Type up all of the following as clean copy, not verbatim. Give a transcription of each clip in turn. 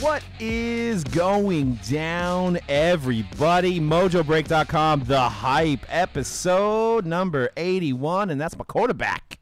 What is going down, everybody? MojoBreak.com, The Hype, episode number 81, and that's my quarterback.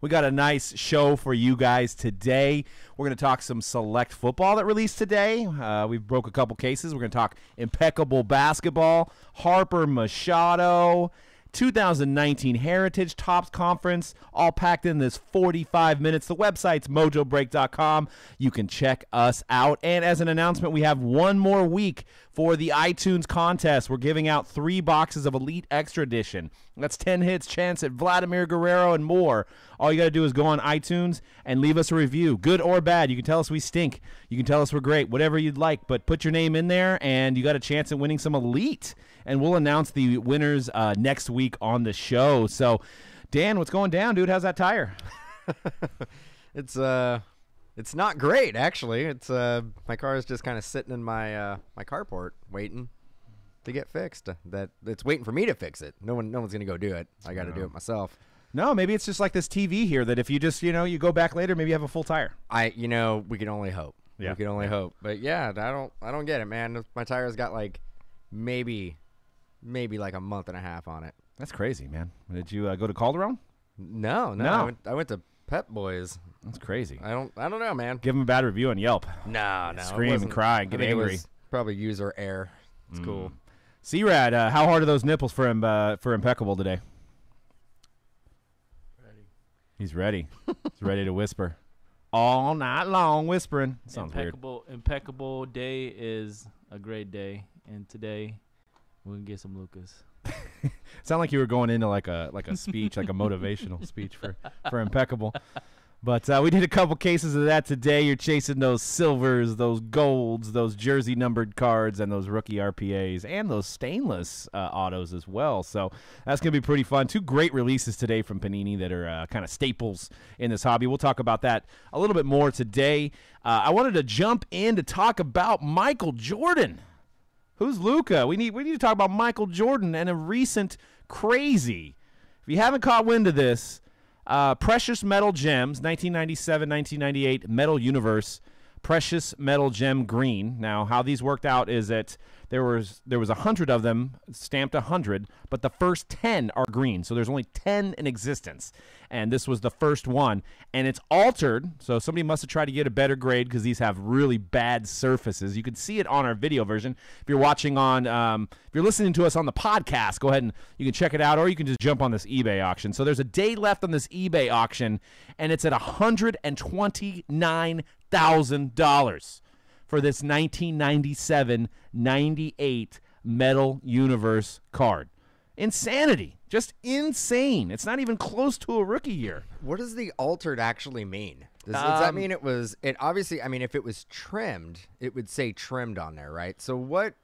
We got a nice show for you guys today. We're going to talk some select football that released today. We broke a couple cases. We're going to talk Impeccable basketball, Harper, Machado, 2019 Heritage Tops Conference, all packed in this 45 minutes. The website's mojobreak.com. You can check us out. And as an announcement, we have one more week for the iTunes contest. We're giving out 3 boxes of Elite Extra Edition. That's 10 hits, chance at Vladimir Guerrero, and more. All you got to do is go on iTunes and leave us a review, good or bad. You can tell us we stink. You can tell us we're great, whatever you'd like. But put your name in there, and you got a chance at winning some Elite. And we'll announce the winners next week on the show. So, Dan, what's going down, dude? How's that tire? It's not great, actually. It's my car is just kind of sitting in my my carport waiting to get fixed. That it's waiting for me to fix it. No one's gonna go do it. I got to do it myself. No, maybe it's just like this TV here that if you just you go back later, maybe you have a full tire. We can only hope. Yeah, we can only hope. But yeah, I don't get it, man. My tire's got like maybe like a month and a half on it. That's crazy, man. Did you go to Calderon? No. I went to Pep Boys. That's crazy. I don't know, man. Give them a bad review on Yelp. No. Scream and cry and get angry. It was probably user error. It's cool. C-Rad, how hard are those nipples for Impeccable today? Ready. He's ready. He's ready to whisper. All night long whispering. Sounds Impeccable day is a great day, and today we're gonna get some Lucas. Sound like you were going into like a speech, like a motivational speech for Impeccable. But we did a couple cases of that today. You're chasing those silvers, those golds, those jersey numbered cards, and those rookie RPAs, and those stainless autos as well. So that's going to be pretty fun. 2 great releases today from Panini that are kind of staples in this hobby. We'll talk about that a little bit more today. I wanted to jump in to talk about Michael Jordan. Who's Luka? We need to talk about Michael Jordan and a recent crazy. If you haven't caught wind of this, Precious Metal Gems, 1997-1998 Metal Universe, Precious Metal Gem Green. Now, how these worked out is that there was 100 of them, stamped 100, but the first 10 are green. So there's only 10 in existence, and this was the first one. And it's altered, so somebody must have tried to get a better grade because these have really bad surfaces. You can see it on our video version. If you're watching on, if you're listening to us on the podcast, go ahead and you can check it out, or you can just jump on this eBay auction. So there's a day left on this eBay auction, and it's at $129,000 for this 1997-98 Metal Universe card. Insanity. Just insane. It's not even close to a rookie year. What does the altered actually mean? Does that mean it obviously, I mean, if it was trimmed, it would say trimmed on there, right? So what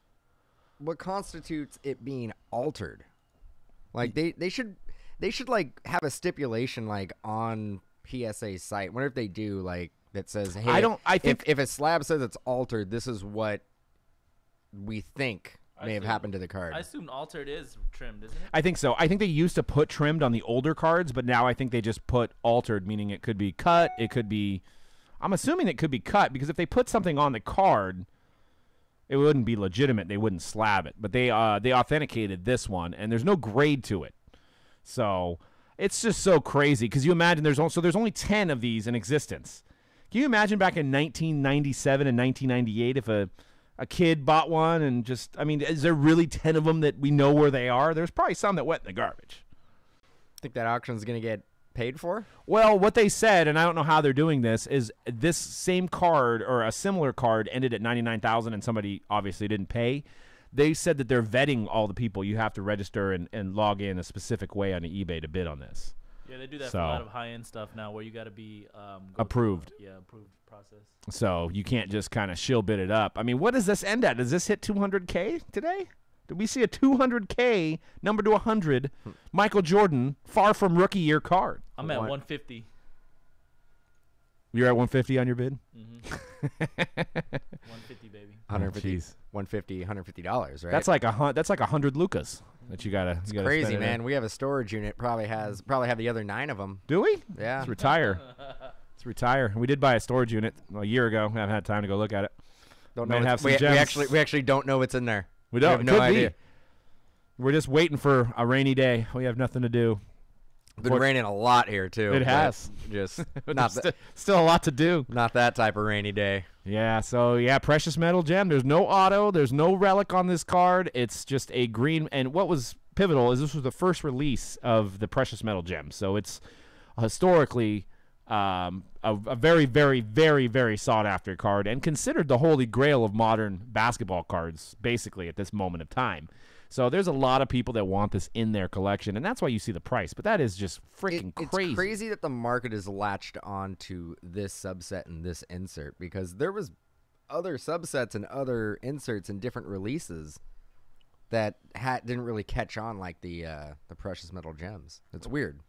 constitutes it being altered? Like they should like have a stipulation like on PSA's site. I wonder if they do, like, that says, hey, I think if a slab says it's altered, this is what we think may have happened to the card. I assume altered is trimmed, isn't it? I think so. I think they used to put trimmed on the older cards, but now I think they just put altered, meaning it could be cut. It could be, I'm assuming it could be cut, because if they put something on the card, it wouldn't be legitimate. They wouldn't slab it. But they authenticated this one, and there's no grade to it. So it's just so crazy, because you imagine there's only 10 of these in existence. Can you imagine back in 1997 and 1998 if a kid bought one and just, I mean, is there really 10 of them that we know where they are? There's probably some that went in the garbage. Think that auction's going to get paid for? Well, what they said, and I don't know how they're doing this, is this same card or a similar card ended at $99,000 and somebody obviously didn't pay. They said that they're vetting all the people. You have to register and log in a specific way on eBay to bid on this. Yeah, they do that for a lot of high-end stuff now where you got to be approved. Approved process. So you can't just kind of shill bid it up. I mean, what does this end at? Does this hit 200K today? Did we see a 200K number to 100 Michael Jordan far from rookie year card? I'm at 150. You're at 150 on your bid? Mm-hmm. 150, baby. 150. $150, right? That's like $100 Lucas that you gotta. It's crazy, man. We have a storage unit. Probably have the other 9 of them. Do we? Yeah. Let's retire. We did buy a storage unit a year ago. I haven't had time to go look at it. Don't Might know. have some We gems. actually don't know what's in there. We don't. have no Could idea. be. We're just waiting for a rainy day. We have nothing to do. Been raining a lot here too. It but has. Just But not there's still a lot to do. not that type of rainy day. Yeah, so yeah, precious metal gem. There's no auto. There's no relic on this card. It's just a green. And what was pivotal is this was the first release of the precious metal gem. So it's historically a very, very, very, very sought after card and considered the holy grail of modern basketball cards, basically at this moment of time. So there's a lot of people that want this in their collection, and that's why you see the price. But that is just freaking crazy. It's crazy that the market is latched onto this subset and this insert, because there was other subsets and other inserts and different releases that didn't really catch on like the precious metal gems. It's weird.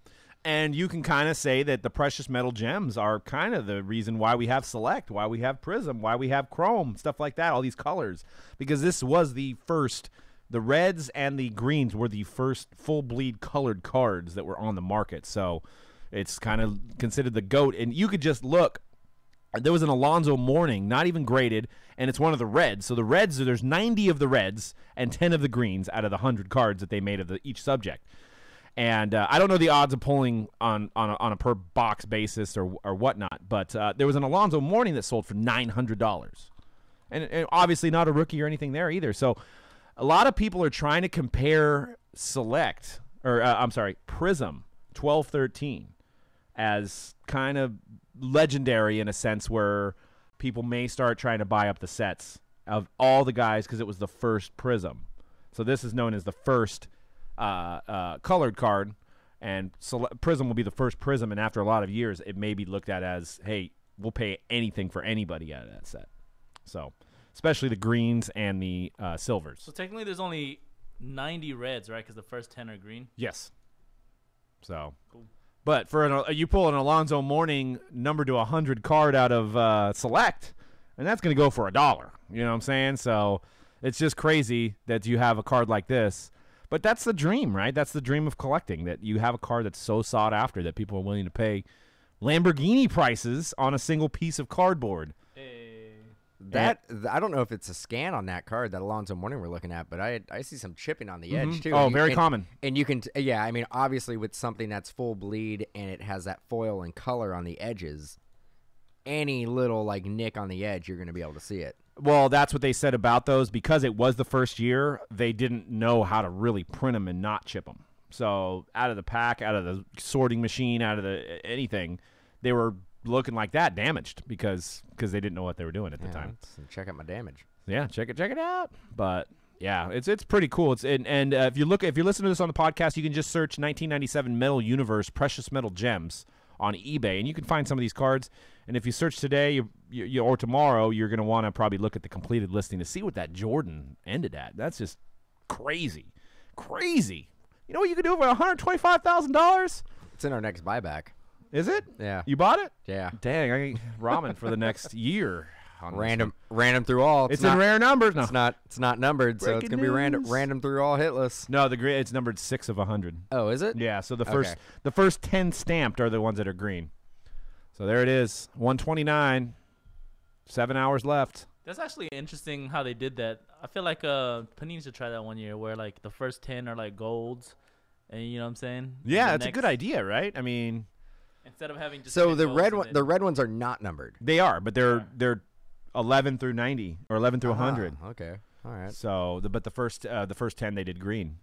And you can kind of say that the precious metal gems are kind of the reason why we have Select, why we have Prism, why we have Chrome, stuff like that, all these colors. Because this was the first, the reds and the greens were the first full bleed colored cards that were on the market. So it's kind of considered the GOAT. And you could just look. There was an Alonzo Mourning, not even graded, and it's one of the reds. So the reds, there's 90 of the reds and 10 of the greens out of the 100 cards that they made of each subject. And I don't know the odds of pulling on a per box basis or whatnot, but there was an Alonzo Mourning that sold for $900, and obviously not a rookie or anything there either. So a lot of people are trying to compare Select Prism 1213 as kind of legendary in a sense where people may start trying to buy up the sets of all the guys because it was the first Prism. So this is known as the first colored card, and Prism will be the first Prism, and after a lot of years it may be looked at as, hey, we'll pay anything for anybody out of that set. So especially the greens and the silvers. So technically there's only 90 reds, right? Because the first 10 are green. Yes. So Cool. but for you pull an Alonzo Mourning number to 100 card out of Select, and that's going to go for $1. You know what I'm saying? So it's just crazy that you have a card like this. But that's the dream, right? That's the dream of collecting, that you have a card that's so sought after that people are willing to pay Lamborghini prices on a single piece of cardboard. I don't know if it's a scan on that card, that Alonzo Mourning we're looking at, but I see some chipping on the edge too. Oh, very common. And you can, I mean, obviously with something that's full bleed and it has that foil and color on the edges, any little like nick on the edge, you're going to be able to see it. Well, that's what they said about those. Because it was the first year, they didn't know how to really print them and not chip them. So out of the pack, out of the sorting machine, out of the anything, they were looking like that, damaged, because they didn't know what they were doing at the time. Let's check out my damage. Yeah, check it out. But yeah, it's pretty cool. If you're listening to this on the podcast, you can just search 1997 Metal Universe Precious Metal Gems on eBay, and you can find some of these cards. And if you search today or tomorrow, you're going to want to probably look at the completed listing to see what that Jordan ended at. That's just crazy. You know what you can do for $125,000? It's in our next buyback. Is it? Yeah. You bought it? Yeah. Dang, I eat ramen for the next year. On Random through all. It's in rare numbers. No, It's not numbered, so it's Breaking gonna be news. random through all hitless. no, it's numbered 6 of 100. Oh, is it? Yeah, so the Okay. first 10 stamped are the ones that are green. So there it is, 129, 7 hours left. That's actually interesting how they did that. I feel like Panini should try that one year where like the first 10 are like golds, and you know what I'm saying? Yeah, And it's a good idea, right? I mean, Instead of having just So 10 the golds red and one, then- the red ones are not numbered. they are, but they're 11 through 90 or 11 through 100. Okay. All right. So, but the first 10 they did green.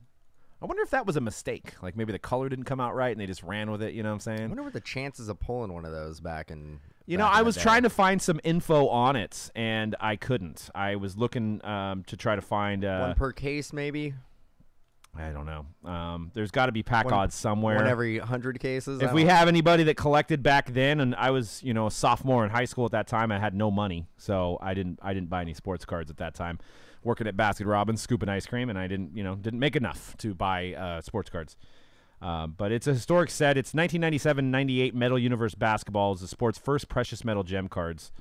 I wonder if that was a mistake. Like maybe the color didn't come out right and they just ran with it. You know what I'm I saying? wonder what the chances of pulling one of those back in. You know, I was trying to find some info on it, and I couldn't. I was looking to try to find one per case, maybe. I don't know. There's got to be pack One- odds somewhere. One every 100 cases. If we have anybody that collected back then, and I was, a sophomore in high school at that time, I had no money, so I didn't buy any sports cards at that time. Working at Baskin Robbins, scooping ice cream, and I didn't make enough to buy sports cards. But it's a historic set. It's 1997-98 Metal Universe Basketball is the sport's first precious metal gem cards.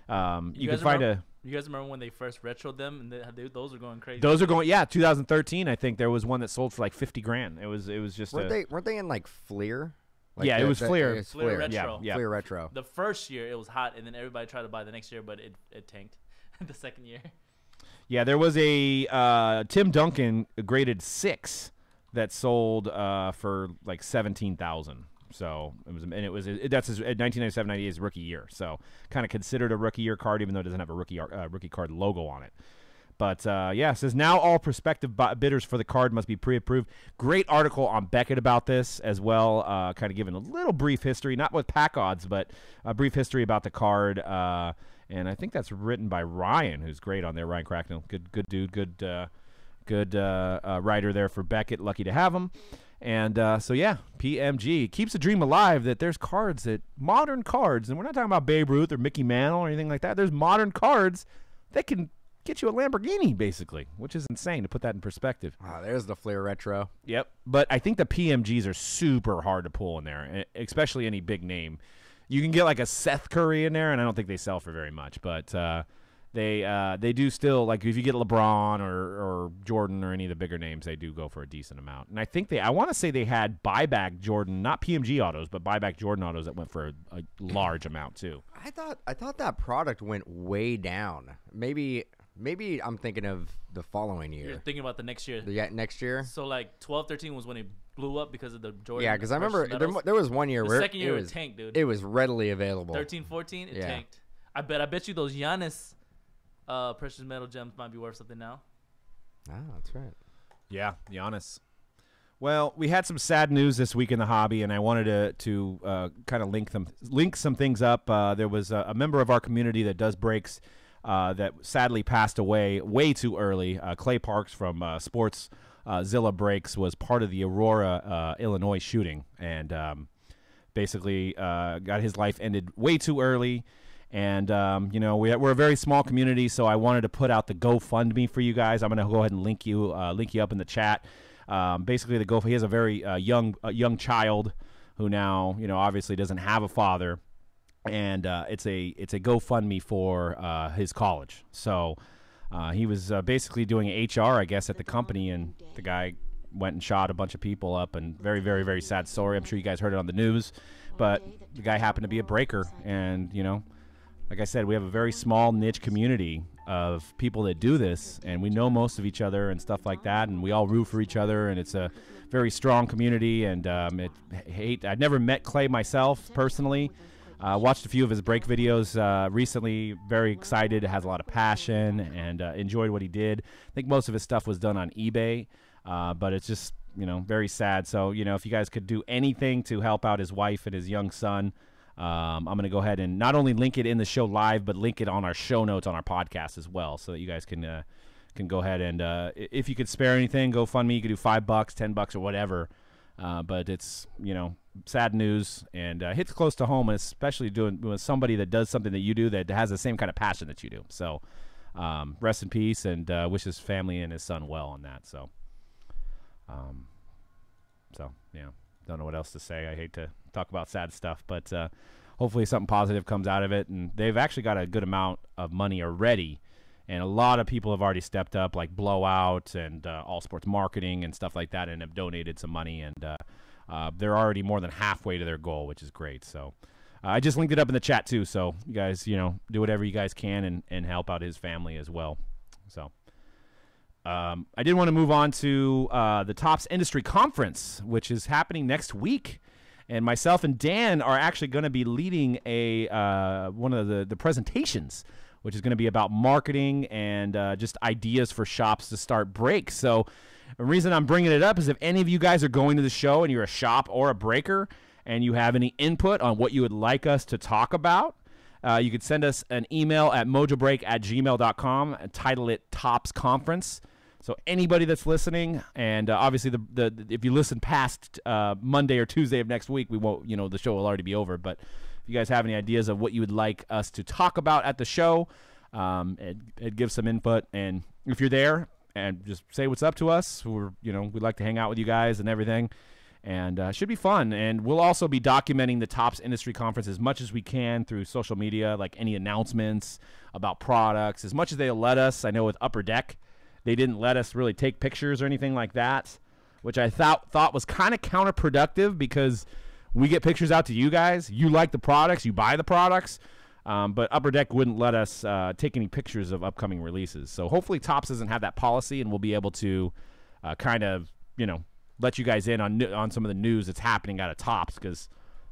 You can find You guys remember when they first retroed them and those are going crazy? those are going. Yeah, 2013. I think there was one that sold for like $50,000. It was just weren't they in like Fleer? Like Yeah, it was Fleer. Fleer Retro. Yeah. Fleer Retro. The first year it was hot, and then everybody tried to buy the next year, but it tanked. the second year. Yeah, there was a Tim Duncan graded 6 that sold for like 17,000. So that's his 1997-98 his rookie year. So kind of considered a rookie year card, even though it doesn't have a rookie card logo on it. But yeah, it says now all prospective bidders for the card must be pre-approved. Great article on Beckett about this as well. Kind of giving a little brief history, not with pack odds, but a brief history about the card. And I think that's written by Ryan, who's great on there. Ryan Cracknell, good dude, good writer there for Beckett. Lucky to have him. And so, yeah, PMG keeps the dream alive that there's cards, modern cards, and we're not talking about Babe Ruth or Mickey Mantle or anything like that. There's modern cards that can get you a Lamborghini, basically, which is insane to put that in perspective. There's the Fleer Retro. Yep. But I think the PMGs are super hard to pull in there, especially any big name. You can get like a Seth Curry in there, and I don't think they sell for very much, but they do still, like if you get LeBron or Jordan or any of the bigger names, they do go for a decent amount. And I think I want to say they had buyback Jordan, not PMG autos, but buyback Jordan autos that went for a large amount too. I thought that product went way down. Maybe I'm thinking of the following year. You're thinking about the next year. Next year. So like 12-13 was when it blew up because of the Jordan. Yeah, because I remember there was one year the where second year it tanked, dude. It was readily available. 13-14, it tanked. I bet you those Giannis precious metal gems might be worth something now. That's right. Yeah, Giannis. Well, we had some sad news this week in the hobby, and I wanted to kind of link some things up. There was a member of our community that does breaks that sadly passed away way too early. Clay Parks from Sports Zilla Breaks was part of the Aurora, Illinois shooting, and basically got his life ended way too early. And, we're a very small community, so I wanted to put out the GoFundMe for you guys. I'm going to go ahead and link you up in the chat. Basically, he has a very young child who now, obviously doesn't have a father. And it's a GoFundMe for his college. So he was basically doing HR, I guess, at the company, and the guy went and shot a bunch of people up, and very, very, very sad story. I'm sure you guys heard it on the news, but the guy happened to be a breaker, and, like I said, we have a very small niche community of people that do this, and we know most of each other and stuff like that, and we all root for each other, and it's a very strong community. And I'd never met Clay myself personally. Watched a few of his break videos recently. Very excited, has a lot of passion, and enjoyed what he did. I think most of his stuff was done on eBay, but it's just very sad. So if you guys could do anything to help out his wife and his young son, I'm going to go ahead and not only link it in the show live, but link it on our show notes on our podcast as well, so that you guys can go ahead and if you could spare anything, GoFundMe. You could do $5, $10, or whatever. But it's sad news, and hits close to home, especially doing with somebody that does something that you do that has the same kind of passion that you do. So rest in peace, and wish his family and his son well on that. So yeah, don't know what else to say. I hate to talk about sad stuff, but hopefully something positive comes out of it. And they've actually got a good amount of money already, and a lot of people have already stepped up, like Blowout and All Sports Marketing and stuff like that, and have donated some money, and they're already more than halfway to their goal, which is great. So I just linked it up in the chat too, so you guys do whatever you guys can and help out his family as well. So I did want to move on to the Topps Industry Conference, which is happening next week. And myself and Dan are actually going to be leading one of the presentations, which is going to be about marketing and just ideas for shops to start breaks. So the reason I'm bringing it up is if any of you guys are going to the show and you're a shop or a breaker and you have any input on what you would like us to talk about, you could send us an email at mojobreak@gmail.com and title it Topps Conference. So anybody that's listening, and obviously if you listen past Monday or Tuesday of next week, we won't, the show will already be over. But if you guys have any ideas of what you would like us to talk about at the show, and give some input. And if you're there, and just say what's up to us, we'd like to hang out with you guys and everything, and should be fun. And we'll also be documenting the Topps Industry Conference as much as we can through social media, like any announcements about products, as much as they'll let us. I know with Upper Deck, they didn't let us really take pictures or anything like that, which I thought was kind of counterproductive, because we get pictures out to you guys. You like the products, you buy the products. But Upper Deck wouldn't let us take any pictures of upcoming releases. So hopefully Topps doesn't have that policy, and we'll be able to kind of, let you guys in on some of the news that's happening out of Topps, because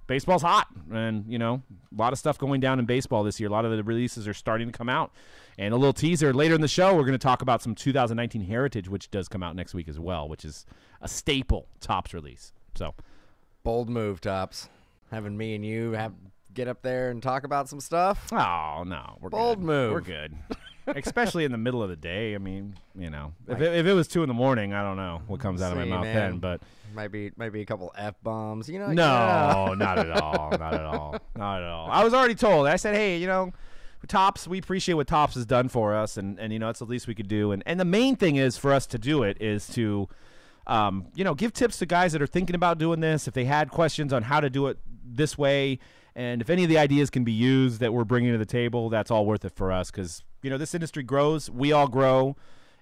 baseball's hot, and, a lot of stuff going down in baseball this year. A lot of the releases are starting to come out. And a little teaser, later in the show, we're going to talk about some 2019 Heritage, which does come out next week as well, which is a staple Topps release. So, bold move, Topps. Having me and you get up there and talk about some stuff. Oh, no. We're bold good. move. We're good. Especially in the middle of the day. I mean, if it was 2 a.m, I don't know what comes out of my mouth then, but might be a couple F-bombs, No, not at all. Not at all. Not at all. I was already told. I said, hey, Topps, we appreciate what Topps has done for us, and it's the least we could do. And the main thing is for us to do it is to give tips to guys that are thinking about doing this, if they had questions on how to do it this way, and if any of the ideas can be used that we're bringing to the table, that's all worth it for us, because this industry grows, we all grow,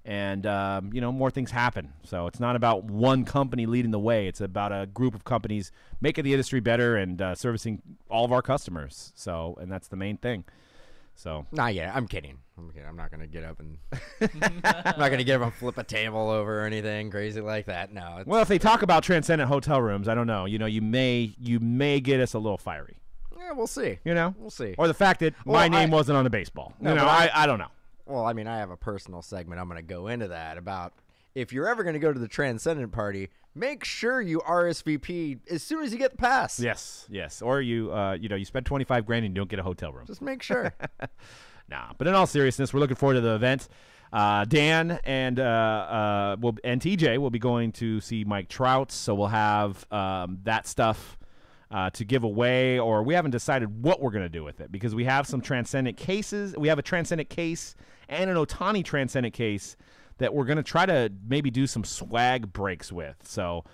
and more things happen. So it's not about one company leading the way. It's about a group of companies making the industry better and servicing all of our customers. So, and that's the main thing. So not yet. I'm kidding. I'm not gonna get up and I'm not gonna get up and flip a table over or anything crazy like that. No. Well, if they talk about transcendent hotel rooms, I don't know. You may get us a little fiery. Yeah, we'll see. We'll see. Or the fact that my name wasn't on the baseball. No, I don't know. Well, I have a personal segment. I'm going to go into that about if you're ever going to go to the Transcendent party, make sure you RSVP as soon as you get the pass. Yes. Or you spend $25,000 and you don't get a hotel room. Just make sure. Nah, but in all seriousness, we're looking forward to the event. Dan and TJ will be going to see Mike Trout, so we'll have that stuff to give away, or we haven't decided what we're going to do with it, because we have some Transcendent cases. We have a Transcendent case and an Ohtani Transcendent case that we're going to try to maybe do some swag breaks with. So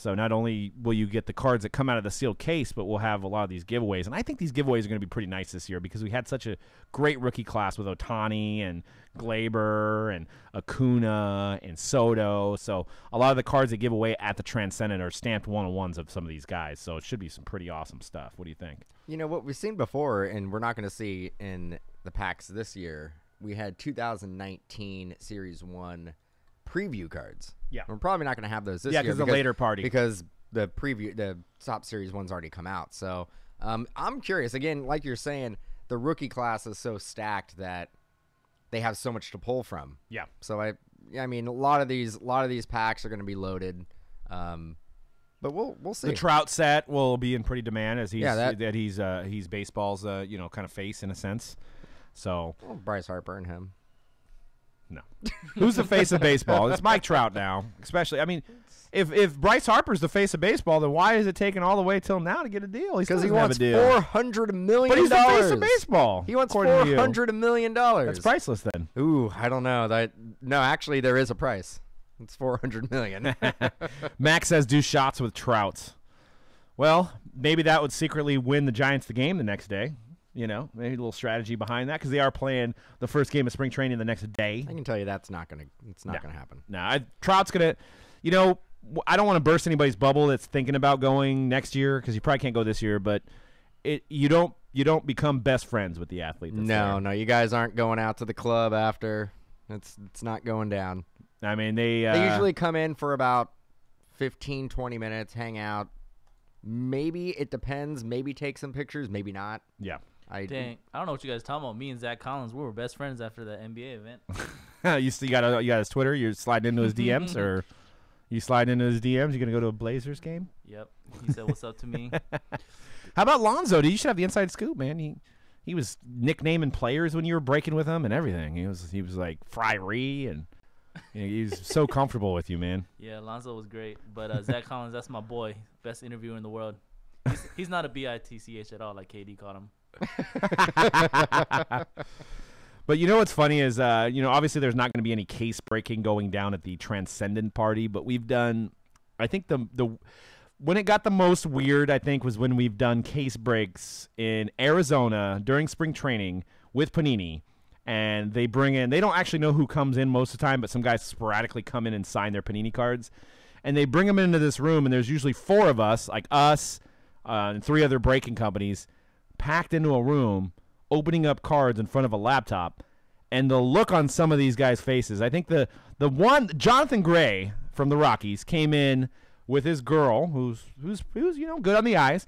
not only will you get the cards that come out of the sealed case, but we'll have a lot of these giveaways. And I think these giveaways are going to be pretty nice this year, because we had such a great rookie class with Ohtani and Glaber and Acuna and Soto. So a lot of the cards that give away at the Transcendent are stamped one-on-ones of some of these guys. So it should be some pretty awesome stuff. What do you think? What we've seen before, and we're not going to see in the packs this year, we had 2019 Series 1 preview cards. Yeah. We're probably not going to have those this year. Yeah, because the later party. Because the top Series 1's already come out. So I'm curious. Again, like you're saying, the rookie class is so stacked that they have so much to pull from. Yeah. So a lot of these packs are going to be loaded. But we'll see. The Trout set will be in pretty demand, as he's baseball's kind of face in a sense. So Bryce Harper and him. No. Who's the face of baseball? It's Mike Trout now, especially. If Bryce Harper's the face of baseball, then why is it taking all the way till now to get a deal? Because he wants $400 million. But he's the face of baseball. He wants $400 million. That's priceless then. Ooh, I don't know. No, actually, there is a price. It's $400 million. Max says do shots with Trout. Well, maybe that would secretly win the Giants the game the next day. Maybe a little strategy behind that, because they are playing the first game of spring training the next day. I can tell you that's not gonna happen. No, Trout's gonna. I don't want to burst anybody's bubble that's thinking about going next year, because you probably can't go this year. But you don't become best friends with the athlete. No, you guys aren't going out to the club after. It's not going down. They usually come in for about 15, 20 minutes, hang out. Maybe it depends. Maybe take some pictures. Maybe not. Yeah. Dang, I don't know what you guys are talking about. Me and Zach Collins, we were best friends after the NBA event. You got his Twitter. You're sliding into his DMs, or you slide into his DMs? You gonna go to a Blazers game? Yep. He said, "What's up?" to me. How about Lonzo? Dude, you should have the inside scoop, man. He was nicknaming players when you were breaking with him and everything. He was like Fry-Ree, and he's so comfortable with you, man. Yeah, Lonzo was great, but Zach Collins, that's my boy, best interviewer in the world. He's not a bitch at all, like KD called him. But what's funny is, obviously there's not going to be any case breaking going down at the Transcendent party, but we've done, I think the when it got the most weird, I think, was when we've done case breaks in Arizona during spring training with Panini, and they don't actually know who comes in most of the time, but some guys sporadically come in and sign their Panini cards, and they bring them into this room, and there's usually 4 of us, like us, and 3 other breaking companies, packed into a room, opening up cards in front of a laptop, and the look on some of these guys' faces. I think the one Jonathan Gray from the Rockies came in with his girl, who's good on the eyes,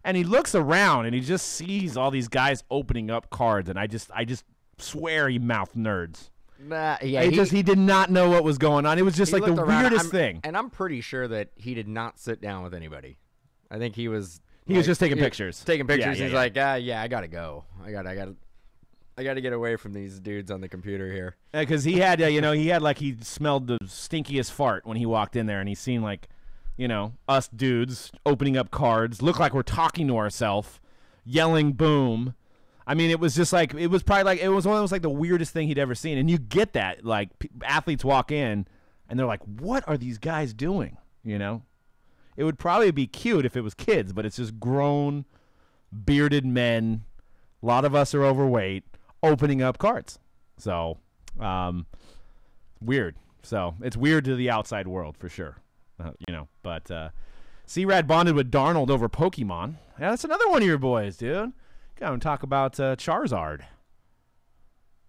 and he looks around and he just sees all these guys opening up cards, and I just swear he mouthed nerds. Nah, yeah, he did not know what was going on. It was just like the weirdest thing. And I'm pretty sure that he did not sit down with anybody. I think he was just taking pictures. Taking pictures. He's like, I gotta go. I gotta get away from these dudes on the computer here. Because he had, he smelled the stinkiest fart when he walked in there, and he seen like, us dudes opening up cards, look like we're talking to ourselves, yelling boom. I mean, it was just like, it was almost like the weirdest thing he'd ever seen. And you get that, like, athletes walk in, and they're like, what are these guys doing, It would probably be cute if it was kids, but it's just grown, bearded men. A lot of us are overweight, opening up cards. So, weird. So, it's weird to the outside world, for sure. But C-Rad bonded with Darnold over Pokemon. Yeah, that's another one of your boys, dude. Got to talk about Charizard.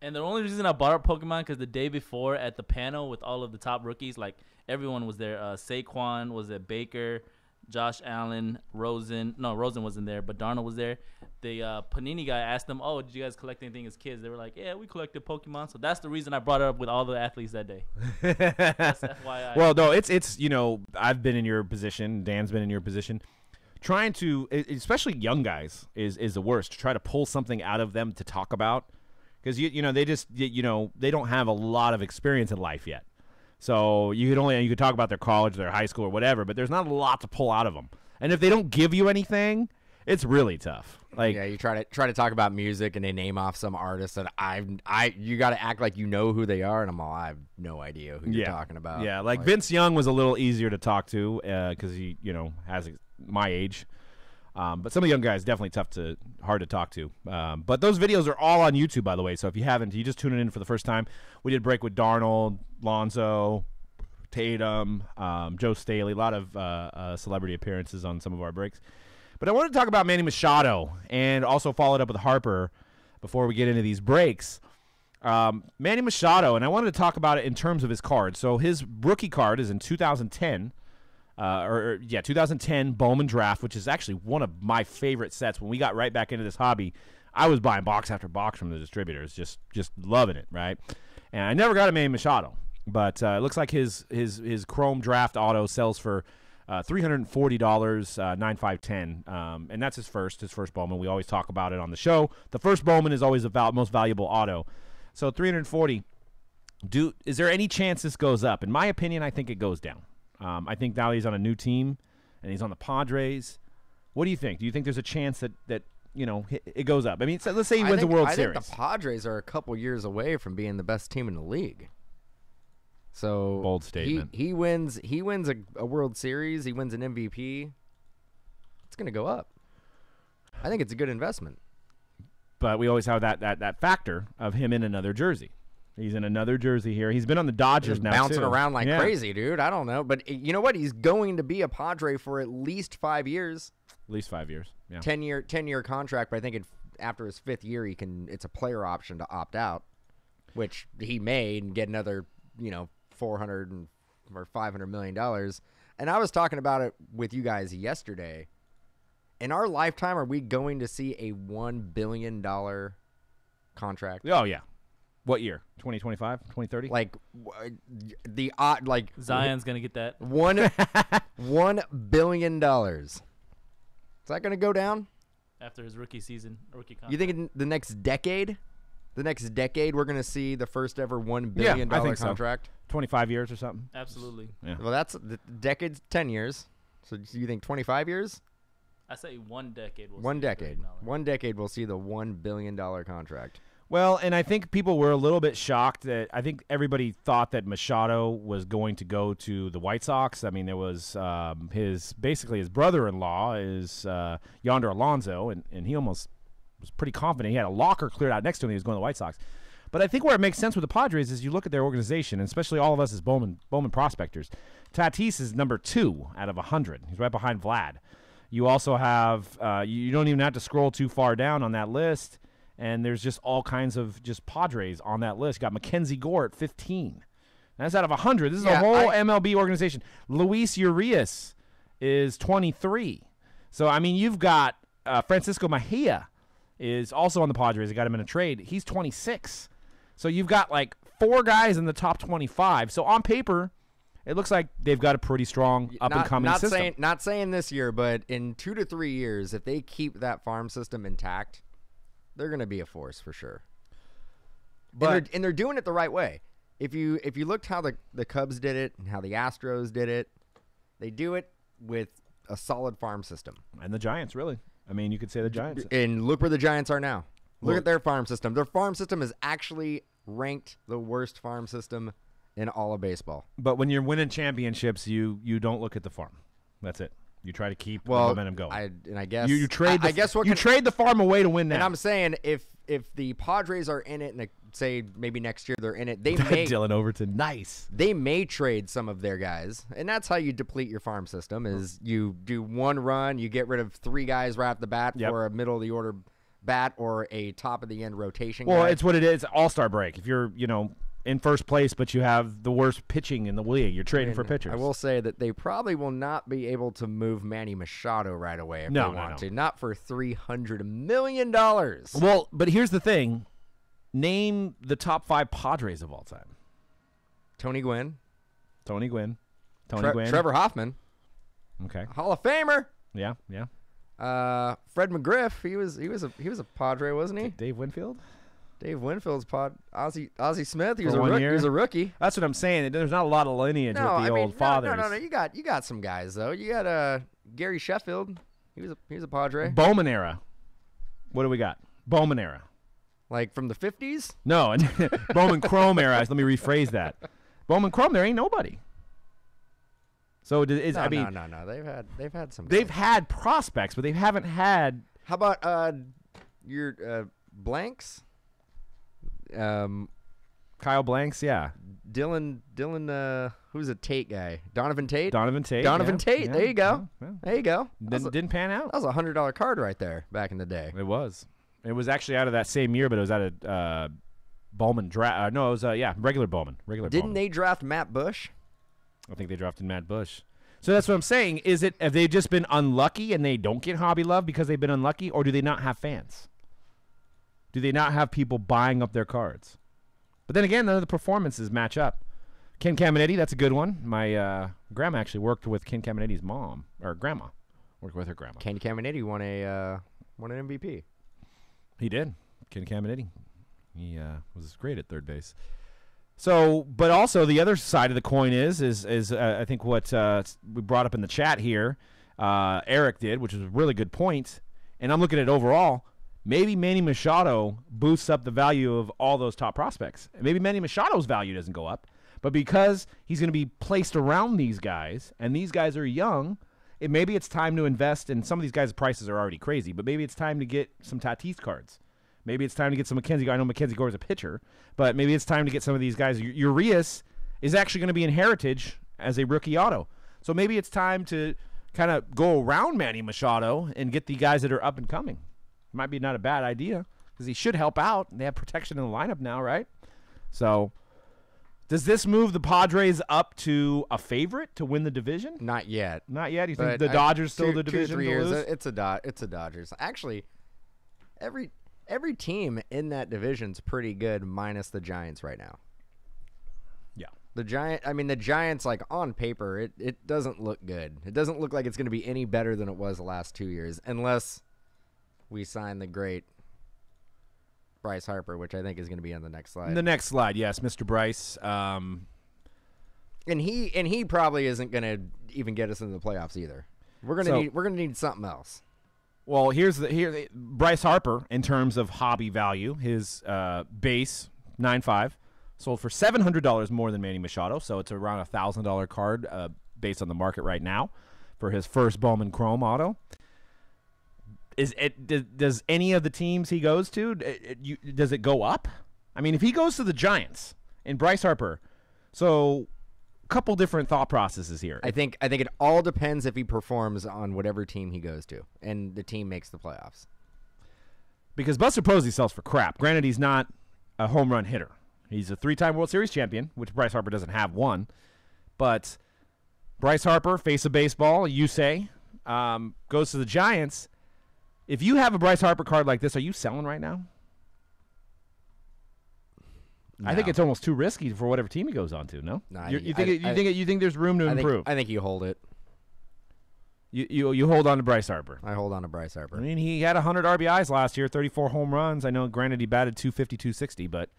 And the only reason I brought up Pokemon because the day before at the panel with all of the top rookies, like everyone was there. Saquon was at Baker, Josh Allen, Rosen. No, Rosen wasn't there, but Darnold was there. The Panini guy asked them, "Oh, did you guys collect anything as kids?" They were like, "Yeah, we collected Pokemon." So that's the reason I brought it up with all the athletes that day. That's FYI. Well, no, it's I've been in your position. Dan's been in your position. Trying to, especially young guys, is the worst. To try to pull something out of them to talk about, because they don't have a lot of experience in life yet. So you could talk about their college, their high school, or whatever, but there's not a lot to pull out of them. And if they don't give you anything, it's really tough. Like, yeah, you try to talk about music and they name off some artist that you got to act like you know who they are, and I have no idea who you're talking about. Yeah, like Vince Young was a little easier to talk to because he has my age. But some of the young guys definitely hard to talk to. But those videos are all on YouTube, by the way. So if you haven't, you just tuning in for the first time. We did a break with Darnold, Lonzo, Tatum, Joe Staley, a lot of celebrity appearances on some of our breaks. But I wanted to talk about Manny Machado and also followed up with Harper before we get into these breaks. Manny Machado, and I wanted to talk about it in terms of his card. So his rookie card is in 2010. 2010 Bowman draft, which is actually one of my favorite sets. When we got right back into this hobby, I was buying box after box from the distributors, just loving it, right? And I never got a Manny Machado, but it looks like his Chrome draft auto sells for $340, 9510, and that's his first Bowman. We always talk about it on the show. The first Bowman is always the most valuable auto, so $340. Is there any chance this goes up? In my opinion, I think it goes down. I think now he's on a new team, and he's on the Padres. What do you think? Do you think there's a chance that it goes up? I mean, let's say he wins a World Series. I think the Padres are a couple years away from being the best team in the league. So bold statement. He wins a World Series. He wins an MVP. It's going to go up. I think it's a good investment. But we always have that factor of him in another jersey. He's in another jersey here. He's been on the Dodgers now, bouncing around like crazy, dude. I don't know. But you know what? He's going to be a Padre for at least 5 years. At least 5 years, yeah. 10-year contract, but I think after his 5th year, it's a player option to opt out, which he may and get another, $400 or $500 million. And I was talking about it with you guys yesterday. In our lifetime, are we going to see a $1 billion contract? Oh, yeah. What year? 2025? 2030? Like Zion's gonna get that $1 billion. Is that gonna go down after his rookie contract? You think in the next decade? We're gonna see the first ever $1 billion contract. So. 25 years or something. Absolutely. Yeah. Well, that's the decade's 10 years. So do you think 25 years? I say 1 decade. One decade we'll see the $1 billion contract. Well, and I think people were a little bit shocked that I think everybody thought that Machado was going to go to the White Sox. I mean, there was his brother-in-law is Yonder Alonso, and he almost was pretty confident. He had a locker cleared out next to him. He was going to the White Sox. But I think where it makes sense with the Padres is you look at their organization, and especially all of us as Bowman prospectors. Tatis is number 2 out of 100. He's right behind Vlad. You also have you don't even have to scroll too far down on that list. And there's just all kinds of just Padres on that list. You got Mackenzie Gore at 15. That's out of 100. This is a whole MLB organization. Luis Urias is 23. So, I mean, you've got Francisco Mejia is also on the Padres. They got him in a trade. He's 26. So you've got like 4 guys in the top 25. So on paper, it looks like they've got a pretty strong up-and-coming system. Not saying this year, but in 2 to 3 years, if they keep that farm system intact, they're going to be a force for sure. But and they're doing it the right way. If you looked how the Cubs did it and how the Astros did it, they do it with a solid farm system. And the Giants, really. I mean, you could say the Giants. And look where the Giants are now. Look at their farm system. Their farm system is actually ranked the worst farm system in all of baseball. But when you're winning championships, you don't look at the farm. That's it. You try to keep the momentum going. I guess you trade. Trade the farm away to win now. And I'm saying if the Padres are in it, and say maybe next year they're in it, they may Dylan Overton, nice. They may trade some of their guys, and that's how you deplete your farm system. Is you do one run, you get rid of 3 guys right off the bat for a middle of the order bat or a top of the end rotation. Well, guy. it's what it is. All-star break. If you're in first place, but you have the worst pitching in the league, you're trading for pitchers. I will say that they probably will not be able to move Manny Machado right away if they want to. Not for $300 million. Well, but here's the thing. Name the top 5 Padres of all time. Tony Gwynn. Gwynn. Trevor Hoffman. Okay. Hall of Famer. Yeah. Fred McGriff. He was a Padre, wasn't he? Dave Winfield's Ozzie Smith. He was a rookie. That's what I'm saying. There's not a lot of lineage with the old fathers. No. You got some guys though. You got Gary Sheffield. He was a Padre. Bowman era. What do we got? Bowman era. Like from the 50s? No, Bowman Chrome era. Let me rephrase that. Bowman Chrome, there ain't nobody. So no. They've had some. They've had prospects, but they haven't had. How about your Blanks? Kyle Blanks, yeah. Dylan, who's a Tate guy? Donovan Tate. Tate. Yeah. There you go. Yeah. There you go. Didn't pan out. That was a $100 card right there back in the day. It was. It was actually out of that same year, but it was out of Bowman draft. No, it was regular Bowman. Didn't they draft Matt Bush? I think they drafted Matt Bush. So that's what I'm saying. Have they just been unlucky and they don't get hobby love because they've been unlucky, or do they not have fans? Do they not have people buying up their cards? But then again, none of the performances match up. Ken Caminiti, that's a good one. My grandma actually worked with Ken Caminiti's mom, or grandma. Worked with her grandma. Ken Caminiti won an MVP. He did. Ken Caminiti. He was great at third base. So, but also the other side of the coin is I think what we brought up in the chat here, Eric did, which was a really good point. And I'm looking at it overall. Maybe Manny Machado boosts up the value of all those top prospects. Maybe Manny Machado's value doesn't go up, but because he's going to be placed around these guys, and these guys are young, maybe it's time to invest. And some of these guys' prices are already crazy, but maybe it's time to get some Tatis cards. Maybe it's time to get some Mackenzie. I know Mackenzie Gore is a pitcher, but maybe it's time to get some of these guys. Urias is actually going to be in Heritage as a rookie auto. So maybe it's time to kind of go around Manny Machado and get the guys that are up and coming. Might be not a bad idea because he should help out. They have protection in the lineup now, right? So does this move the Padres up to a favorite to win the division? Not yet. Not yet? You think the Dodgers still the division 2 or 3 years? lose? It's a Dodgers. Actually, every team in that division's pretty good minus the Giants right now. Yeah. The Giants, like on paper, it doesn't look good. It doesn't look like it's going to be any better than it was the last 2 years unless we sign the great Bryce Harper, which I think is going to be on the next slide. The next slide, yes, Mr. Bryce. And he probably isn't going to even get us into the playoffs either. We're gonna need something else. Well, here's Bryce Harper in terms of hobby value. His base 9.5 sold for $700 more than Manny Machado, so it's around a $1,000 card based on the market right now for his first Bowman Chrome auto. Does any of the teams he goes to, does it go up? I mean, if he goes to the Giants and Bryce Harper, so a couple different thought processes here. I think it all depends if he performs on whatever team he goes to, and the team makes the playoffs. Because Buster Posey sells for crap. Granted, he's not a home run hitter. He's a 3-time World Series champion, which Bryce Harper doesn't have one. But Bryce Harper, face of baseball, you say, goes to the Giants. If you have a Bryce Harper card like this, are you selling right now? No. I think it's almost too risky for whatever team he goes on to. No, No, you think there's room to improve? I think you hold it. You hold on to Bryce Harper. I hold on to Bryce Harper. I mean, he had 100 RBIs last year, 34 home runs. I know, granted, he batted 250, 260, but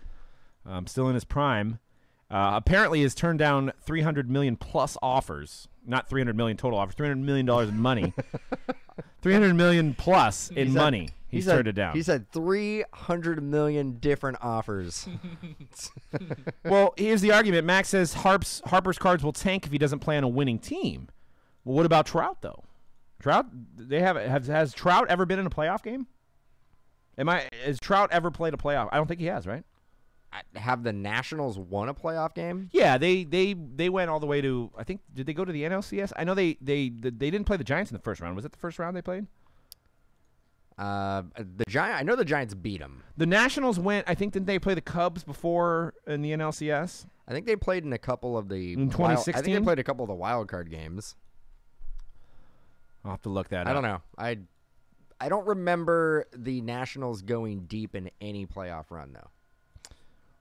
still in his prime. Apparently, has turned down $300 million plus offers. Not $300 million total offers. $300 million in money. $300 million plus in money. He's turned it down. He said 300 million different offers. Well, here's the argument. Max says Harper's cards will tank if he doesn't play on a winning team. Well, what about Trout though? Has Trout ever been in a playoff game? Has Trout ever played a playoff? I don't think he has, right? Have the Nationals won a playoff game? Yeah, they went all the way to, I think, did they go to the NLCS? I know they didn't play the Giants in the first round. Was it the first round they played? I know the Giants beat them. The Nationals went, I think, didn't they play the Cubs before in the NLCS? I think they played in a couple of the in 2016. I think they played a couple of the wild card games. I'll have to look that up. I don't know. I don't remember the Nationals going deep in any playoff run though.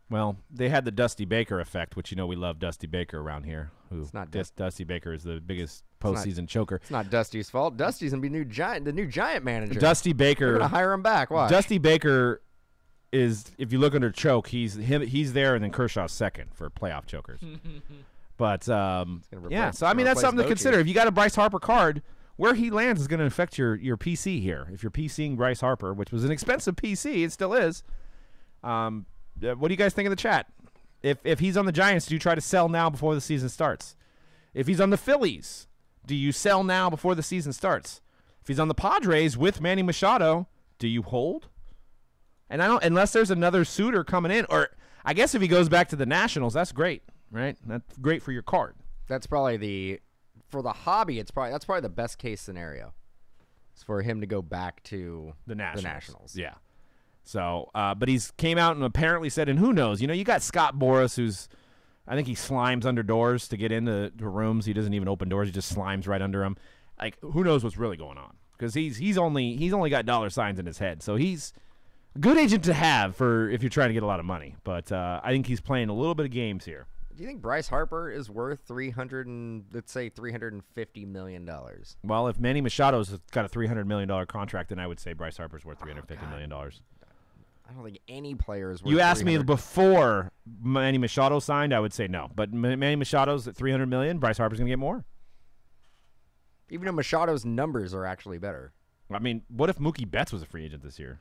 Well, they had the Dusty Baker effect, which we love Dusty Baker around here. It's not Dusty Baker is the biggest postseason choker. It's not Dusty's fault. Dusty's gonna be the new Giant manager. Dusty Baker. They're gonna hire him back. Watch. Dusty Baker is, if you look under choke, he's there, and then Kershaw's second for playoff chokers. But yeah, so I mean that's something to consider. If you got a Bryce Harper card, where he lands is going to affect your PC here. If you're PCing Bryce Harper, which was an expensive PC, it still is. What do you guys think in the chat? If he's on the Giants, do you try to sell now before the season starts? If he's on the Phillies, do you sell now before the season starts? If he's on the Padres with Manny Machado, do you hold? And I don't, unless there's another suitor coming in, or I guess if he goes back to the Nationals, that's great, right? That's great for your card. That's probably for the hobby. That's probably the best case scenario. It's for him to go back to the Nationals. Yeah. So, but he's came out and apparently said, and who knows? You got Scott Boras, who's, I think he slimes under doors to get into rooms. He doesn't even open doors; he just slimes right under them. Like, who knows what's really going on? Because he's only got dollar signs in his head. So he's a good agent to have for if you're trying to get a lot of money. But I think he's playing a little bit of games here. Do you think Bryce Harper is worth $350 million? Well, if Manny Machado's got a $300 million contract, then I would say Bryce Harper's worth $350 million. I don't think any player is worth. You asked me before Manny Machado signed, I would say no. But Manny Machado's at $300 million. Bryce Harper's going to get more. Even though Machado's numbers are actually better. I mean, what if Mookie Betts was a free agent this year?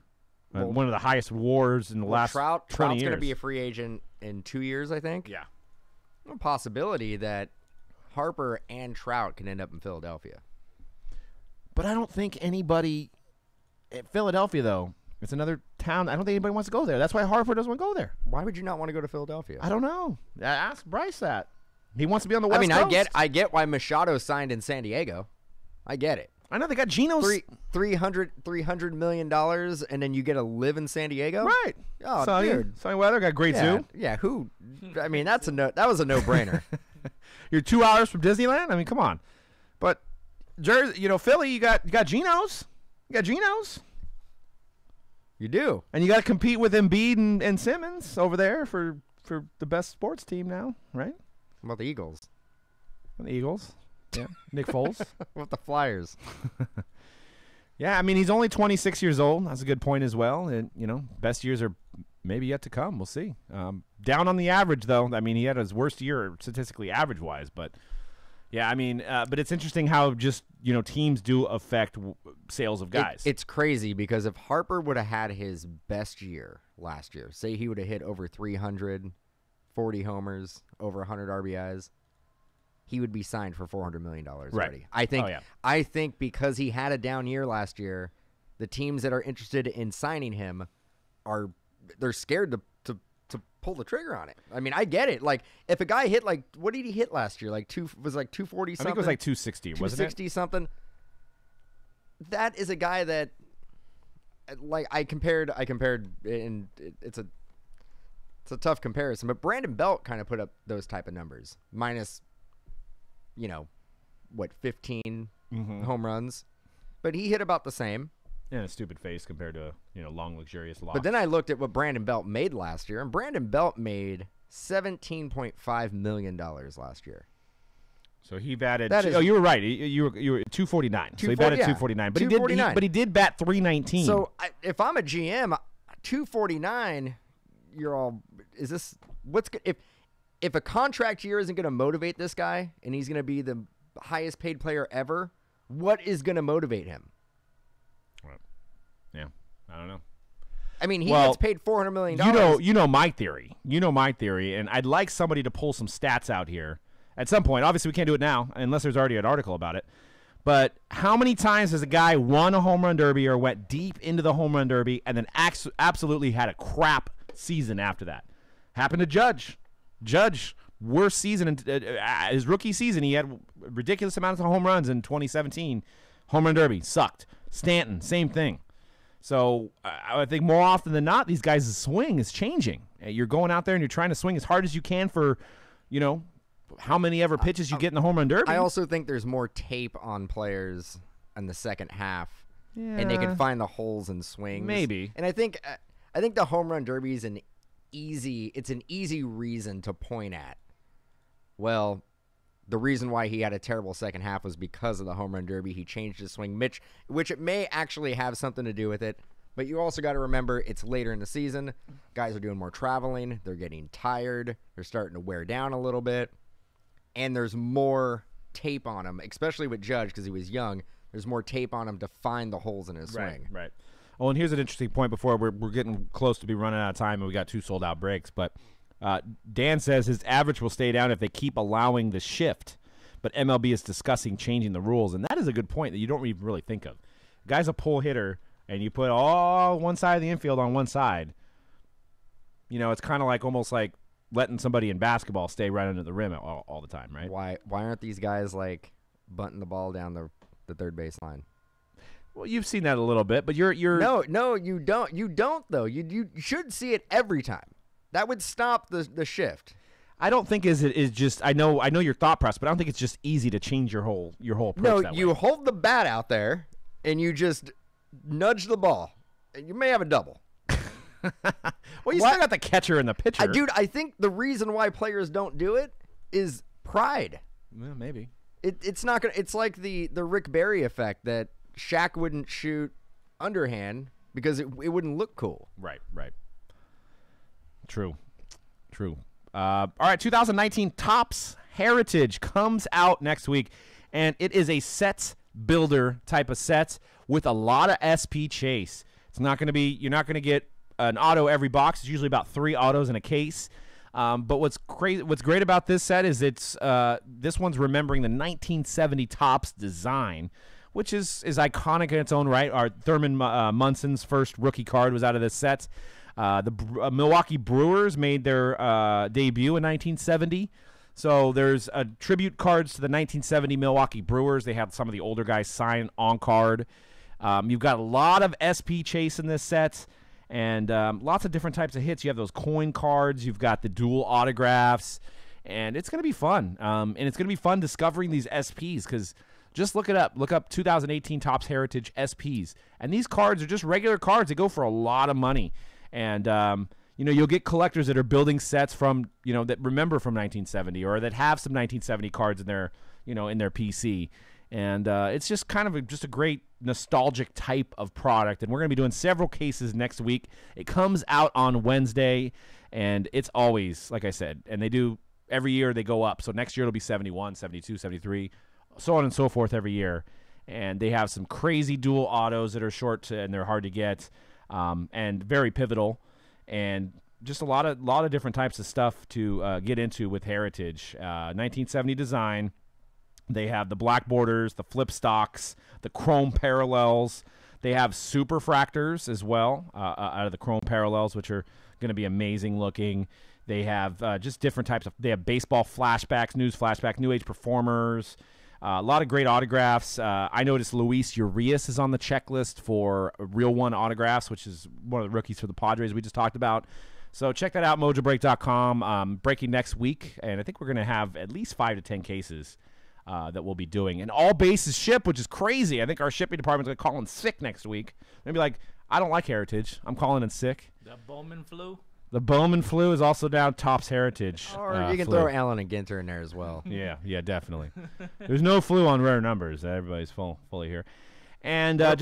One of the highest WARs in the last 20 years. Trout's going to be a free agent in 2 years, I think. Yeah. A possibility that Harper and Trout can end up in Philadelphia. But I don't think anybody at Philadelphia, though. It's another town. I don't think anybody wants to go there. That's why Harper doesn't want to go there. Why would you not want to go to Philadelphia? I don't know. Ask Bryce that. He wants to be on the West Coast. I get why Machado signed in San Diego. I get it. I know they got Geno's $300 million, and then you get to live in San Diego. Right. Oh, dude. Sunny weather. Got great zoo. Yeah. Who? I mean, that was a no-brainer. You're 2 hours from Disneyland. I mean, come on. But Jersey, Philly, you got Geno's. You got Geno's. You do. And you got to compete with Embiid and Simmons over there for the best sports team now, right? What about the Eagles? The Eagles. Yeah. Nick Foles. With the Flyers. Yeah, I mean, he's only 26 years old. That's a good point as well. And, best years are maybe yet to come. We'll see. Down on the average, though. I mean, he had his worst year statistically average-wise. But, yeah, I mean, but it's interesting how just, teams do affect sales of guys. It's crazy because if Harper would have had his best year last year, say he would have hit over 300, 40 homers, over 100 RBIs, he would be signed for $400 million already. Right. I think because he had a down year last year, the teams that are interested in signing him they're scared to pull the trigger on it. I mean, I get it. Like, if a guy hit what did he hit last year? 240 something. I think it was 260, wasn't it? 260 something. That is a guy that like I compared, and it's a tough comparison. But Brandon Belt kind of put up those type of numbers, minus, 15 home runs, but he hit about the same. And a stupid face compared to long luxurious loss. But then I looked at what Brandon Belt made last year, and Brandon Belt made $17.5 million last year. So he batted. That is, you were right. You were 249. So he batted 249. But 249. But he did bat 319. So if I'm a GM, 249. You're all. Is this what's if a contract year isn't going to motivate this guy, and he's going to be the highest paid player ever? What is going to motivate him? Right. Yeah, I don't know. I mean, he gets paid $400 million. You know my theory. And I'd like somebody to pull some stats out here at some point. Obviously, we can't do it now unless there's already an article about it. But how many times has a guy won a home run derby or went deep into the home run derby and then absolutely had a crap season after that? Happened to Judge. Worst season. His rookie season, he had ridiculous amounts of home runs in 2017. Home run derby sucked. Stanton, same thing. So I think more often than not, these guys' swing is changing. You're going out there and you're trying to swing as hard as you can for, how many ever pitches you get in the home run derby. I also think there's more tape on players in the second half, and they can find the holes in swings. Maybe. And I think the home run derby is an easy reason to point at. Well, the reason why he had a terrible second half was because of the home run derby. He changed his swing, which it may actually have something to do with it. But you also got to remember it's later in the season. Guys are doing more traveling. They're getting tired. They're starting to wear down a little bit. And there's more tape on him, especially with Judge because he was young. There's more tape on him to find the holes in his swing. Right. Oh, and here's an interesting point before we're getting close to be running out of time, and we got 2 sold-out breaks. But Dan says his average will stay down if they keep allowing the shift. But MLB is discussing changing the rules, and that is a good point that you don't even really think of. Guy's a pull hitter, and you put all one side of the infield on one side. It's kind of like almost like letting somebody in basketball stay right under the rim all the time, right? Why aren't these guys like bunting the ball down the third base line? Well, you've seen that a little bit, but you're No, you don't. You don't though. You should see it every time. That would stop the shift. I don't think is just I know your thought process, but I don't think it's just easy to change your whole approach. No, that you way. hold the bat out there and you just nudge the ball. You may have a double. Well, you still got the catcher and the pitcher. Dude, I think the reason why players don't do it is pride. Well, maybe. It's not gonna. It's like the Rick Barry effect that Shaq wouldn't shoot underhand because it wouldn't look cool. Right. True. All right, 2019 Topps Heritage comes out next week, and it is a sets builder type of sets with a lot of SP chase. It's not going to be. You're not going to get an auto every box. It's usually about 3 autos in a case. But what's great about this set is it's this one's remembering the 1970 Topps design, which is iconic in its own right. Our Thurman Munson's first rookie card was out of this set. The Milwaukee Brewers made their debut in 1970. So there's tribute cards to the 1970 Milwaukee Brewers. They have some of the older guys sign on card. You've got a lot of SP chase in this set. And lots of different types of hits. You have those coin cards. You've got the dual autographs. And it's going to be fun. And it's going to be fun discovering these SPs because just look it up. Look up 2018 Topps Heritage SPs. And these cards are just regular cards. They go for a lot of money. And, you'll get collectors that are building sets from, that remember from 1970 or that have some 1970 cards in their, in their PC. And it's just kind of just a great nostalgic type of product. And we're going to be doing several cases next week. It comes out on Wednesday, and it's always, like I said, and they do every year they go up. So next year it'll be 71, 72, 73, so on and so forth every year. And they have some crazy dual autos that are short and they're hard to get and very pivotal. And just a lot of different types of stuff to get into with Heritage. 1970 design. They have the black borders, the flip stocks, the chrome parallels. They have super fractors as well out of the chrome parallels, which are going to be amazing looking. They have just different types of. They have baseball flashbacks, news flashback, new age performers. A lot of great autographs. I noticed Luis Urias is on the checklist for Real One autographs, which is one of the rookies for the Padres we just talked about. So check that out, mojobreak.com. Breaking next week, and I think we're going to have at least 5 to 10 cases that we'll be doing. And all bases ship, which is crazy. I think our shipping department's going to call in sick next week. They'll be like, I don't like Heritage. I'm calling in sick. The Bowman flu? The Bowman flu is also down Topps Heritage. Or you can flu. throw Allen and Ginter in there as well. Yeah, definitely. There's no flu on rare numbers. Everybody's fully here. And or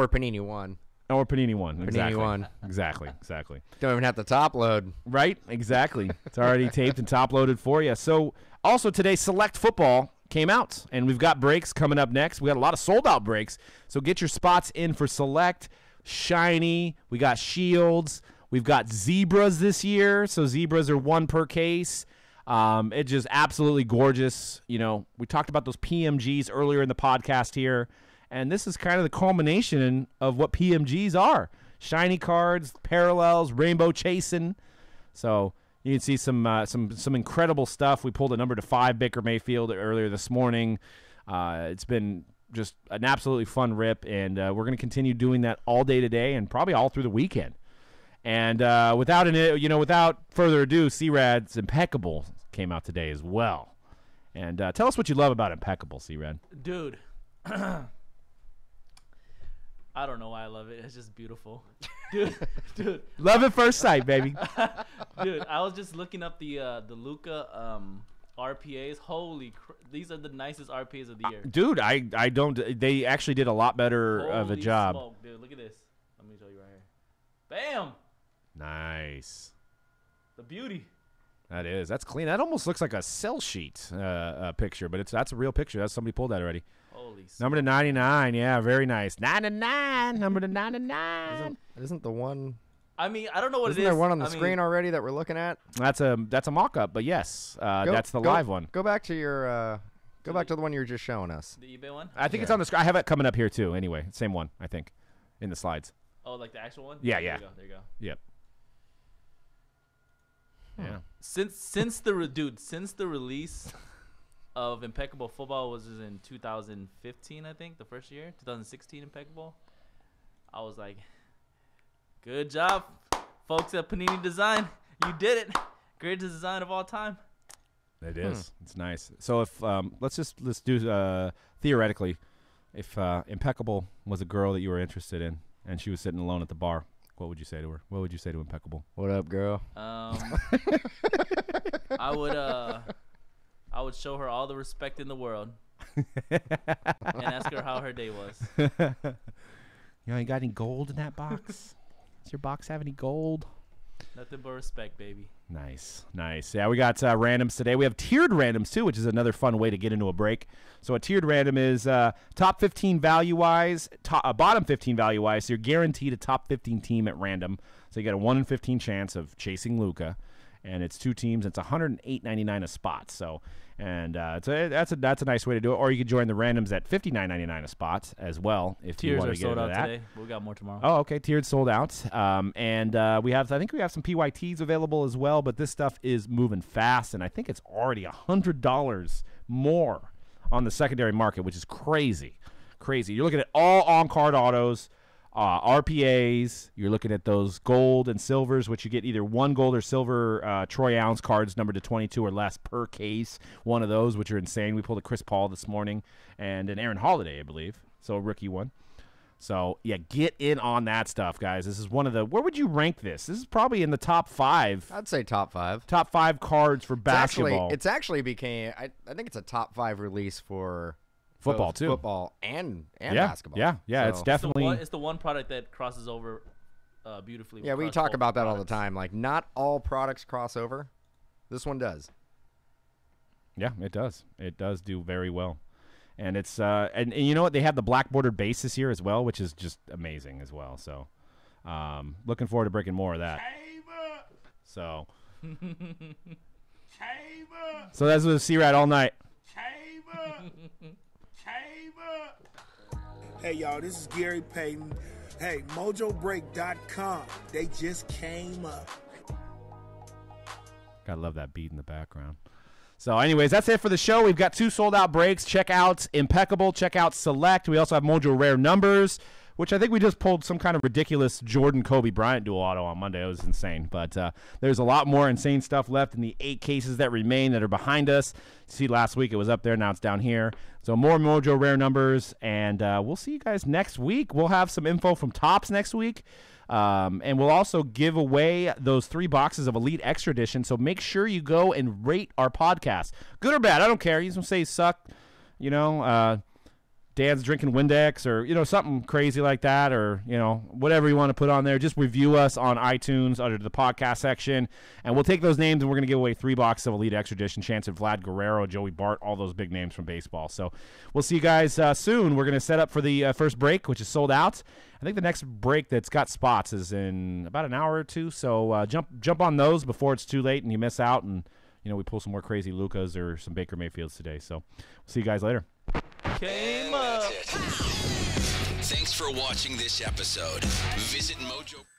Panini 1. Or Panini 1. Panini Exactly. 1. Exactly. Don't even have to top load. Right? Exactly. It's already taped and top loaded for you. So also today, Select Football came out, and we've got breaks coming up next. We got a lot of sold-out breaks, so get your spots in for Select. Shiny. We got Shields. We've got Zebras this year, so Zebras are 1 per case. It's just absolutely gorgeous. You know, we talked about those PMGs earlier in the podcast here, and this is kind of the culmination of what PMGs are. Shiny cards, parallels, rainbow chasing. So you can see some incredible stuff. We pulled a number to 5 Baker Mayfield earlier this morning. It's been just an absolutely fun rip, and we're going to continue doing that all day today and probably all through the weekend. And without further ado, C-Rad's Impeccable came out today as well. And tell us what you love about Impeccable, C-Rad. Dude. I don't know why I love it. It's just beautiful. Dude. Love at first sight, baby. Dude, I was just looking up the Luka RPAs. These are the nicest RPAs of the year. Dude, I don't. They actually did a lot better of a job. Smoke, dude, look at this. Let me show you right here. Bam. Nice. The beauty. That's clean. That almost looks like a cell sheet picture, but that's a real picture. That's somebody pulled that already. Holy number to 99. Yeah, very nice. 99. Number to 99. Isn't the one? I mean, I don't know what it is. Isn't there one on the screen already that we're looking at? That's a mock-up, but yes, that's the live one. Go back to your go back to the one you were just showing us. The eBay one? I think it's on the screen. I have it coming up here too. Anyway, same one, I think, in the slides. Oh, like the actual one? Yeah. There you go. Yep. Yeah. Since the release of Impeccable Football was in 2015, I think, the first year, 2016 Impeccable, I was like, good job, folks at Panini Design. You did it. Greatest design of all time. It is. It's nice. So if let's do theoretically, if Impeccable was a girl that you were interested in and she was sitting alone at the bar, what would you say to her? What would you say to Impeccable? What up, girl? I would show her all the respect in the world and ask her how her day was. You got any gold in that box? Does your box have any gold? Nothing but respect, baby. Nice. Yeah, we got randoms today. We have tiered randoms, too, which is another fun way to get into a break. So a tiered random is top 15 value-wise, bottom 15 value-wise. So you're guaranteed a top 15 team at random. So you got a 1 in 15 chance of chasing Luka. And it's 2 teams. It's $108.99 a spot. So, and that's a nice way to do it. Or you could join the randoms at $59.99 a spot as well if Tiers you want are to get sold into out that. today. We got more tomorrow. Oh, okay. Tiered sold out. And I think we have some PYTs available as well. But this stuff is moving fast, and I think it's already $100 more on the secondary market, which is crazy. You're looking at all on-card autos. RPAs, you're looking at those gold and silvers, which you get either 1 gold or silver Troy Ounce cards numbered to 22 or less per case. One of those, which are insane. We pulled a Chris Paul this morning and an Aaron Holiday, I believe. So a rookie one. So, yeah, get in on that stuff, guys. This is one of the – where would you rank this? This is probably in the top 5. I'd say top 5. Top 5 cards for basketball. It's actually became – I think it's a top 5 release for – football too. Football and basketball. Yeah. So It's definitely it's the one product that crosses over beautifully. Yeah, we talk about that all the time. Like, not all products cross over. This one does. Yeah, it does. It does do very well. And it's and you know what? They have the black bordered base this year as well, which is just amazing as well. So looking forward to breaking more of that. So so that's with C-Rad all night. Hey y'all, this is Gary Payton. Hey, mojobreak.com. They just came up. Gotta love that beat in the background. So anyways, that's it for the show. We've got 2 sold-out breaks. Check out Impeccable. Check out Select. We also have Mojo Rare Numbers, which I think we just pulled some kind of ridiculous Jordan Kobe Bryant dual auto on Monday. It was insane. But there's a lot more insane stuff left in the 8 cases that remain that are behind us. See, last week it was up there. Now it's down here. So more Mojo Rare Numbers. And we'll see you guys next week. We'll have some info from Topps next week. And we'll also give away those 3 boxes of Elite Extra Edition. So make sure you go and rate our podcast. Good or bad, I don't care. You can say suck, Dan's drinking Windex or, something crazy like that or, whatever you want to put on there. Just review us on iTunes under the podcast section. And we'll take those names and we're going to give away 3 boxes of Elite Extra Edition. Chance at Vlad Guerrero, Joey Bart, all those big names from baseball. So we'll see you guys soon. We're going to set up for the first break, which is sold out. I think the next break that's got spots is in about an hour or 2. So jump on those before it's too late and you miss out. And, we pull some more crazy Lucas or some Baker Mayfields today. So we'll see you guys later. Came up. Thanks for watching this episode. Visit Mojo.